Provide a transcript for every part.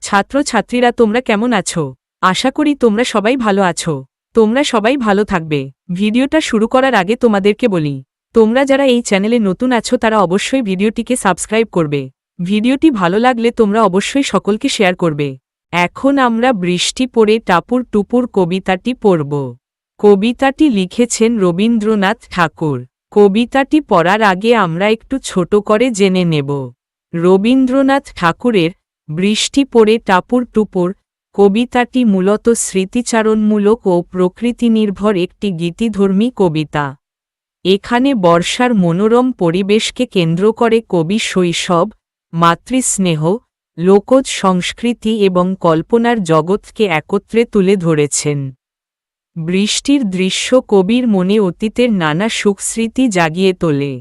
ছাত্রছাত্রীরা তোমরা কেমন আছো? আশা করি তোমরা সবাই ভালো আছো। তোমরা সবাই ভালো থাকবে। ভিডিওটা শুরু করার আগে তোমাদেরকে বলি, তোমরা যারা এই চ্যানেলে নতুন আছো তারা অবশ্যই ভিডিওটিকে সাবস্ক্রাইব করবে। ভিডিওটি ভালো লাগলে তোমরা অবশ্যই সকলকে শেয়ার করবে। এখন আমরা বৃষ্টি পড়ে টাপুর টুপুর কবিতাটি পড়ব। কবিতাটি লিখেছেন রবীন্দ্রনাথ ঠাকুর। কবিতাটি পড়ার আগে আমরা একটু ছোট করে জেনে নেব। রবীন্দ্রনাথ ঠাকুরের বৃষ্টি পড়ে টাপুর টুপুর কবিতাটি মূলত স্মৃতিচারণমূলক ও প্রকৃতিনির্ভর একটি গীতিধর্মী কবিতা। এখানে বর্ষার মনোরম পরিবেশকে কেন্দ্র করে কবি শৈশব, মাতৃস্নেহ, লোকজ সংস্কৃতি এবং কল্পনার জগৎকে একত্রে তুলে ধরেছেন। বৃষ্টির দৃশ্য কবির মনে অতীতের নানা সুখস্মৃতি জাগিয়ে তোলে।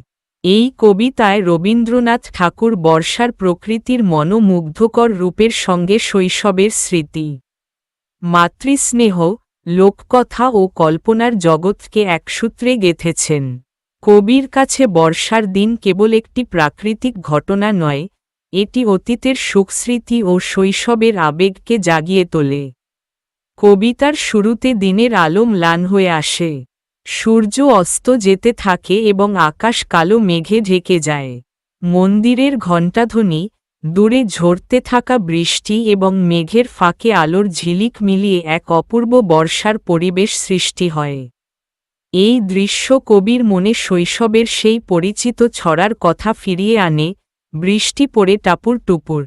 এই কবিতায় রবীন্দ্রনাথ ঠাকুর বর্ষার প্রকৃতির মনোমুগ্ধকর রূপের সঙ্গে শৈশবের স্মৃতি, মাতৃস্নেহ, লোককথা ও কল্পনার জগৎকে একসূত্রে গেঁথেছেন। কবির কাছে বর্ষার দিন কেবল একটি প্রাকৃতিক ঘটনা নয়, এটি অতীতের সুখস্মৃতি ও শৈশবের আবেগকে জাগিয়ে তোলে। কবিতার শুরুতে দিনের আলো ম্লান হয়ে আসে। সূর্য অস্ত যেতে থাকে এবং আকাশ কালো মেঘে ঢেকে যায়। মন্দিরের ঘণ্টাধ্বনি, দূরে ঝরতে থাকা বৃষ্টি এবং মেঘের ফাঁকে আলোর ঝিলিক মিলিয়ে এক অপূর্ব বর্ষার পরিবেশ সৃষ্টি হয়। এই দৃশ্য কবির মনে শৈশবের সেই পরিচিত ছড়ার কথা ফিরিয়ে আনে, বৃষ্টি পড়ে টাপুর টুপুর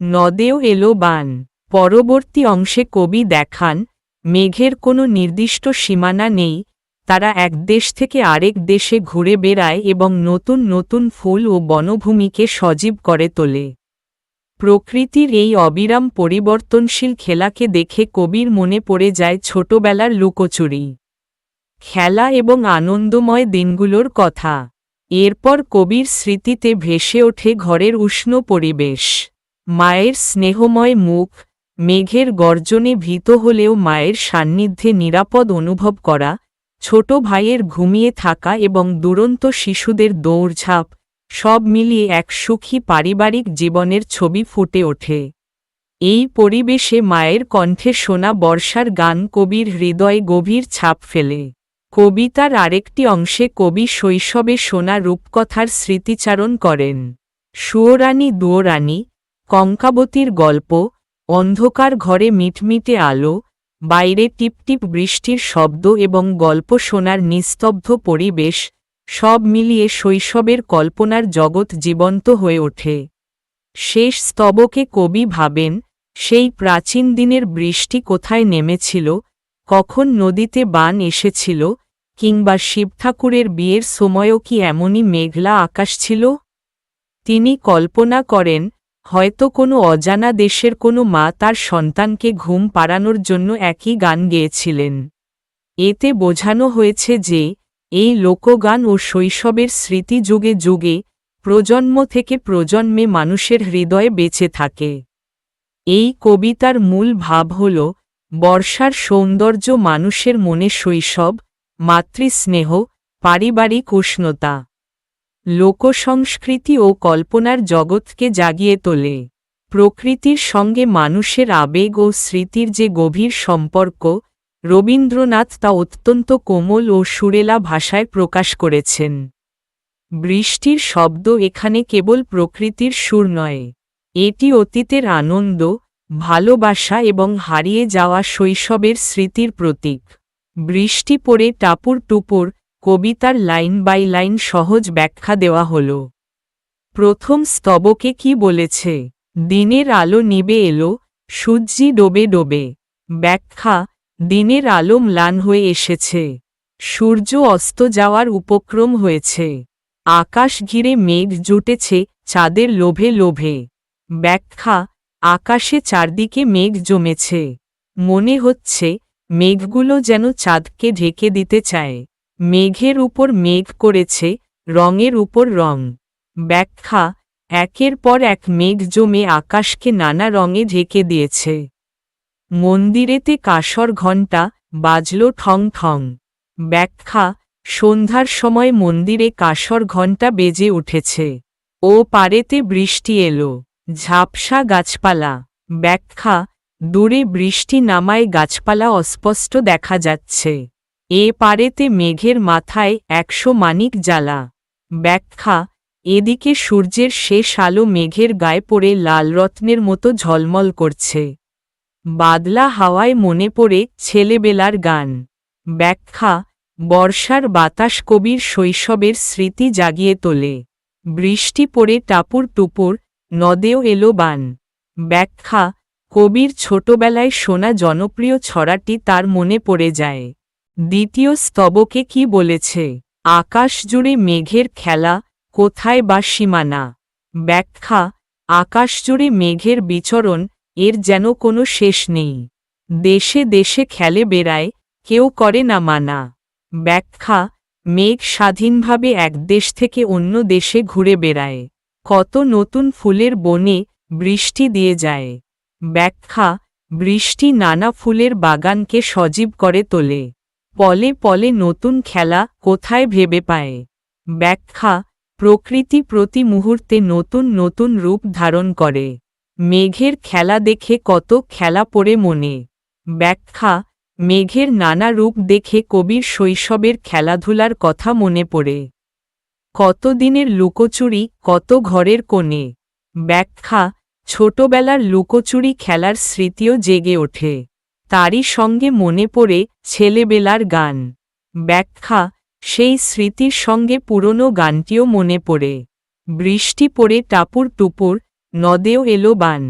নদেও এলো বান। পরবর্তী অংশে কবি দেখান, মেঘের কোনো নির্দিষ্ট সীমানা নেই, তারা এক দেশ থেকে আরেক দেশে ঘুরে বেড়ায় এবং নতুন নতুন ফুল ও বনভূমিকে সজীব করে তোলে। প্রকৃতির এই অবিরাম পরিবর্তনশীল খেলাকে দেখে কবির মনে পড়ে যায় ছোটবেলার লুকোচুরি, খেলা এবং আনন্দময় দিনগুলোর কথা। এরপর কবির স্মৃতিতে ভেসে ওঠে ঘরের উষ্ণ পরিবেশ, মায়ের স্নেহময় মুখ, মেঘের গর্জনে ভীত হলেও মায়ের সান্নিধ্যে নিরাপদ অনুভব করা, ছোট ভাইয়ের ঘুমিয়ে থাকা এবং দুরন্ত শিশুদের দৌড়ঝাঁপ, সব মিলিয়ে এক সুখী পারিবারিক জীবনের ছবি ফুটে ওঠে। এই পরিবেশে মায়ের কণ্ঠে শোনা বর্ষার গান কবির হৃদয়ে গভীর ছাপ ফেলে। কবিতার আরেকটি অংশে কবি শৈশবে শোনা রূপকথার স্মৃতিচারণ করেন। সুয়োরানী দুয়োরানী, কঙ্কাবতীর গল্প, অন্ধকার ঘরে মিটমিটে আলো, বাইরে টিপটিপ বৃষ্টির শব্দ এবং গল্প শোনার নিস্তব্ধ পরিবেশ, সব মিলিয়ে শৈশবের কল্পনার জগৎ জীবন্ত হয়ে ওঠে। শেষ স্তবকে কবি ভাবেন, সেই প্রাচীন দিনের বৃষ্টি কোথায় নেমেছিল, কখন নদীতে বান এসেছিল, কিংবা শিবঠাকুরের বিয়ের সময়ও কি এমনই মেঘলা আকাশ ছিল? তিনি কল্পনা করেন, হয়তো কোনো অজানা দেশের কোনো মা তার সন্তানকে ঘুম পাড়ানোর জন্য একই গান গেয়েছিলেন। এতে বোঝানো হয়েছে যে, এই লোকগান ও শৈশবের স্মৃতি যুগে যুগে, প্রজন্ম থেকে প্রজন্মে মানুষের হৃদয়ে বেঁচে থাকে। এই কবিতার মূল ভাব হল, বর্ষার সৌন্দর্য মানুষের মনে শৈশব, মাতৃস্নেহ, পারিবারিক উষ্ণতা, লোকসংস্কৃতি ও কল্পনার জগৎকে জাগিয়ে তোলে। প্রকৃতির সঙ্গে মানুষের আবেগ ও স্মৃতির যে গভীর সম্পর্ক, রবীন্দ্রনাথ তা অত্যন্ত কোমল ও সুরেলা ভাষায় প্রকাশ করেছেন। বৃষ্টির শব্দ এখানে কেবল প্রকৃতির সুর নয়, এটি অতীতের আনন্দ, ভালোবাসা এবং হারিয়ে যাওয়া শৈশবের স্মৃতির প্রতীক। বৃষ্টি পড়ে টাপুর টুপুর কবিতার লাইন বাই লাইন সহজ ব্যাখ্যা দেওয়া হল। প্রথম স্তবকে কি বলেছে? দিনের আলো নিবে এলো, সূর্যি ডোবে ডোবে। ব্যাখ্যা, দিনের আলো ম্লান হয়ে এসেছে, সূর্য অস্ত যাওয়ার উপক্রম হয়েছে, আকাশ ঘিরে মেঘ জুটেছে চাঁদের লোভে লোভে। ব্যাখ্যা, আকাশে চারদিকে মেঘ জমেছে, মনে হচ্ছে মেঘগুলো যেন চাঁদকে ঢেকে দিতে চায়। মেঘের উপর মেঘ করেছে, রঙের উপর রং। ব্যাখ্যা, একের পর এক মেঘ জমে আকাশকে নানা রঙে ঢেকে দিয়েছে। মন্দিরেতে কাঁসর ঘণ্টা বাজল ঠং ঠং। ব্যাখ্যা, সন্ধ্যার সময় মন্দিরে কাঁসর ঘণ্টা বেজে উঠেছে। ও পারেতে বৃষ্টি এলো, ঝাপসা গাছপালা, ব্যাখ্যা দূরে বৃষ্টি নামায় গাছপালা অস্পষ্ট দেখা যাচ্ছে। এ পারেতে মেঘের মাথায় 100 মানিক জ্বালা। ব্যাখ্যা এদিকে সূর্যের শেষ আলো মেঘের গায়ে পড়ে লাল রত্নের মতো ঝলমল করছে। বাদলা হাওয়ায় মনে পড়ে ছেলেবেলার গান। ব্যাখ্যা বর্ষার বাতাস কবির শৈশবের স্মৃতি জাগিয়ে তোলে। বৃষ্টি পড়ে টাপুর টুপুর, নদেও এলো বান। ব্যাখ্যা কবির ছোটবেলায় শোনা জনপ্রিয় ছড়াটি তার মনে পড়ে যায়। দ্বিতীয় স্তবকে কি বলেছে? আকাশ জুড়ে মেঘের খেলা, কোথায় বা সীমানা। ব্যাখ্যা আকাশ জুড়ে মেঘের বিচরণ, এর যেন কোনো শেষ নেই। দেশে দেশে খেলে বেড়ায়, কেউ করে না মানা। ব্যাখ্যা মেঘ স্বাধীনভাবে এক দেশ থেকে অন্য দেশে ঘুরে বেড়ায়। কত নতুন ফুলের বনে বৃষ্টি দিয়ে যায়। ব্যাখ্যা বৃষ্টি নানা ফুলের বাগানকে সজীব করে তোলে। পলে পলে নতুন খেলা কোথায় ভেবে পায়। ব্যাখ্যা প্রকৃতি প্রতি মুহূর্তে নতুন নতুন রূপ ধারণ করে। মেঘের খেলা দেখে কত খেলা পড়ে মনে। ব্যাখ্যা মেঘের নানা রূপ দেখে কবির শৈশবের খেলাধুলার কথা মনে পড়ে। কত দিনের লুকোচুরি, কত ঘরের কোণে। ব্যাখ্যা ছোটবেলার লুকোচুরি খেলার স্মৃতিও জেগে ওঠে। তারই সঙ্গে মনে পড়ে ছেলেবেলার গান। ব্যাখ্যা সেই স্মৃতির সঙ্গে পুরনো গানটিও মনে পড়ে। বৃষ্টি পড়ে টাপুর টুপুর, নদেও এলো বান।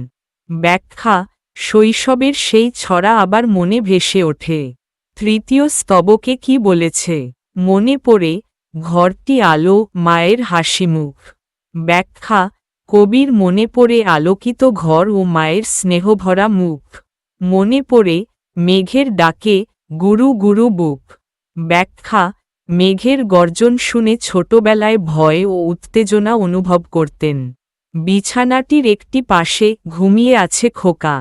ব্যাখ্যা শৈশবের সেই ছড়া আবার মনে ভেসে ওঠে। তৃতীয় স্তবকে কি বলেছে? মনে পড়ে ঘরটি আলো, মায়ের হাসিমুখ। ব্যাখ্যা কবির মনে পড়ে আলোকিত ঘর ও মায়ের স্নেহভরা মুখ। মনে পড়ে মেঘের ডাকে গুরু গুরু বুক। ব্যাখ্যা মেঘের গর্জন শুনে ছোটবেলায় ভয় ও উত্তেজনা অনুভব করতেন। বিছানাটির একটি পাশে ঘুমিয়ে আছে খোকা।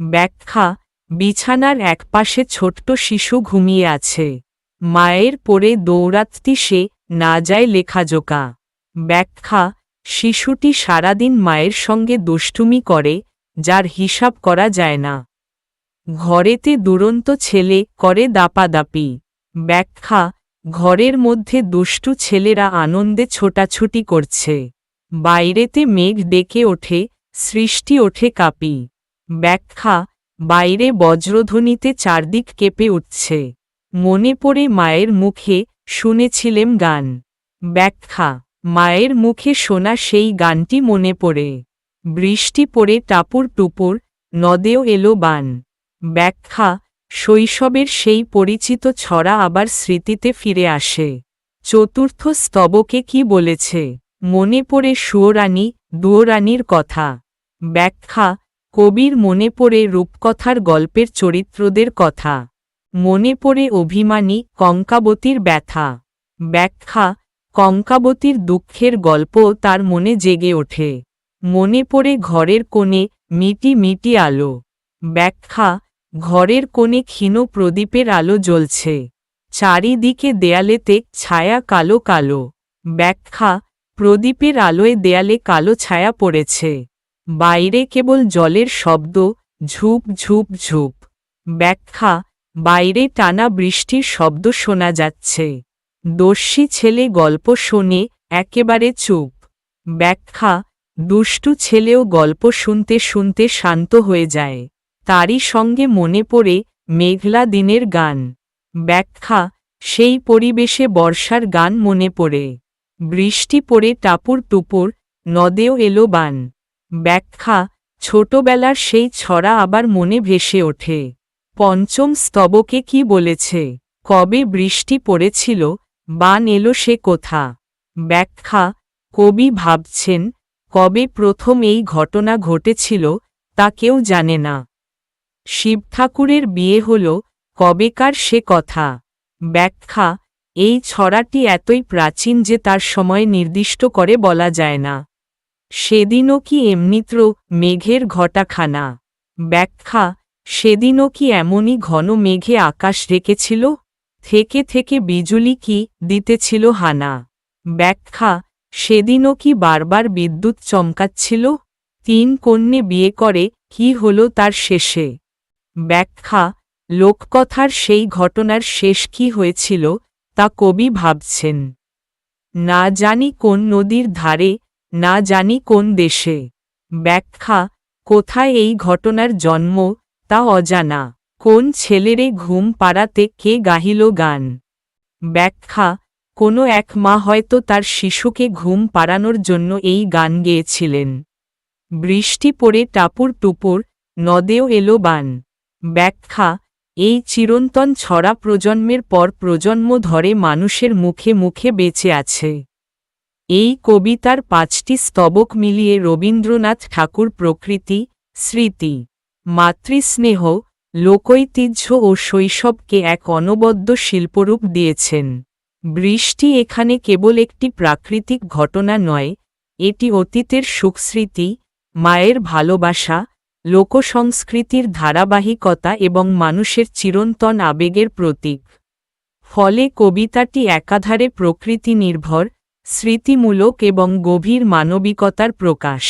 ব্যাখ্যা বিছানার এক পাশে ছোট্ট শিশু ঘুমিয়ে আছে। মায়ের পরে দৌড়াত্তি সে, না যায় লেখাজোকা। ব্যাখ্যা শিশুটি সারাদিন মায়ের সঙ্গে দুষ্টুমি করে, যার হিসাব করা যায় না। ঘরেতে দুরন্ত ছেলে করে দাপাদাপি। ব্যাখ্যা ঘরের মধ্যে দুষ্টু ছেলেরা আনন্দে ছোটাছুটি করছে। বাইরেতে মেঘ ডেকে ওঠে, সৃষ্টি ওঠে কাঁপি। ব্যাখ্যা বাইরে বজ্রধ্বনিতে চারদিক কেঁপে উঠছে। মনে পড়ে মায়ের মুখে শুনেছিলেম গান। ব্যাখ্যা মায়ের মুখে শোনা সেই গানটি মনে পড়ে। বৃষ্টি পড়ে টাপুর টুপুর, নদেও এলো বান। ব্যাখ্যা শৈশবের সেই পরিচিত ছড়া আবার স্মৃতিতে ফিরে আসে। চতুর্থ স্তবকে কি বলেছে? মনে পড়ে সুয়োরানী, দুয়োরানীর কথা। ব্যাখ্যা কবির মনে পড়ে রূপকথার গল্পের চরিত্রদের কথা। মনে পড়ে অভিমানী কঙ্কাবতীর ব্যথা। ব্যাখ্যা কঙ্কাবতীর দুঃখের গল্প তার মনে জেগে ওঠে। মনে পড়ে ঘরের কোণে মিটি মিটি আলো। ব্যাখ্যা ঘরের কোণে ক্ষীণ প্রদীপের আলো জ্বলছে। চারিদিকে দেয়ালেতে ছায়া কালো কালো। ব্যাখ্যা প্রদীপের আলোয় দেয়ালে কালো ছায়া পড়েছে। বাইরে কেবল জলের শব্দ, ঝুপ ঝুপ ঝুপ। ব্যাখ্যা বাইরে টানা বৃষ্টির শব্দ শোনা যাচ্ছে। দস্যি ছেলে গল্প শোনে, একেবারে চুপ। ব্যাখ্যা দুষ্টু ছেলেও গল্প শুনতে শুনতে শান্ত হয়ে যায়। তারই সঙ্গে মনে পড়ে মেঘলা দিনের গান। ব্যাখ্যা সেই পরিবেশে বর্ষার গান মনে পড়ে। বৃষ্টি পড়ে টাপুর টুপুর, নদেও এলো বান। ব্যাখ্যা ছোটবেলার সেই ছড়া আবার মনে ভেসে ওঠে। পঞ্চম স্তবকে কি বলেছে? কবে বৃষ্টি পড়েছিল, বান এলো সে কোথা। ব্যাখ্যা কবি ভাবছেন কবে প্রথম এই ঘটনা ঘটেছিল, তা কেউ জানে না। শিব ঠাকুরের বিয়ে হল, কবেকার সে কথা। ব্যাখ্যা এই ছড়াটি এতই প্রাচীন যে তার সময় নির্দিষ্ট করে বলা যায় না। সেদিনও কি এমনিত্র মেঘের ঘটাখানা। ব্যাখ্যা সেদিনও কি এমনই ঘন মেঘে আকাশ ঢেকেছিল, থেকে থেকে বিজুলি কি দিতেছিল হানা। ব্যাখ্যা সেদিনও কি বারবার বিদ্যুৎ চমকাচ্ছিল। 3 কন্যে বিয়ে করে কি হলো তার শেষে? ব্যাখ্যা: লোককথার সেই ঘটনার শেষ কি হয়েছিল তা কবি ভাবছেন। না জানি কোন নদীর ধারে, না জানি কোন দেশে। ব্যাখ্যা: কোথায় এই ঘটনার জন্ম তা অজানা। কোন ছেলেরে ঘুম পাড়াতে কে গাহিল গান? ব্যাখ্যা: কোনো এক মা হয়তো তার শিশুকে ঘুম পাড়ানোর জন্য এই গান গেয়েছিলেন। বৃষ্টি পড়ে টাপুর টুপুর, নদেও এলো বান। ব্যাখ্যা: এই চিরন্তন ছড়া প্রজন্মের পর প্রজন্ম ধরে মানুষের মুখে মুখে বেঁচে আছে। এই কবিতার 5টি স্তবক মিলিয়ে রবীন্দ্রনাথ ঠাকুর প্রকৃতি, স্মৃতি, মাতৃস্নেহ, লোকৈতিহ্য ও শৈশবকে এক অনবদ্য শিল্পরূপ দিয়েছেন। বৃষ্টি এখানে কেবল একটি প্রাকৃতিক ঘটনা নয়, এটি অতীতের সুখস্মৃতি, মায়ের ভালোবাসা, লোকসংস্কৃতির ধারাবাহিকতা এবং মানুষের চিরন্তন আবেগের প্রতীক। ফলে কবিতাটি একাধারে প্রকৃতি নির্ভর, স্মৃতিমূলক এবং গভীর মানবিকতার প্রকাশ।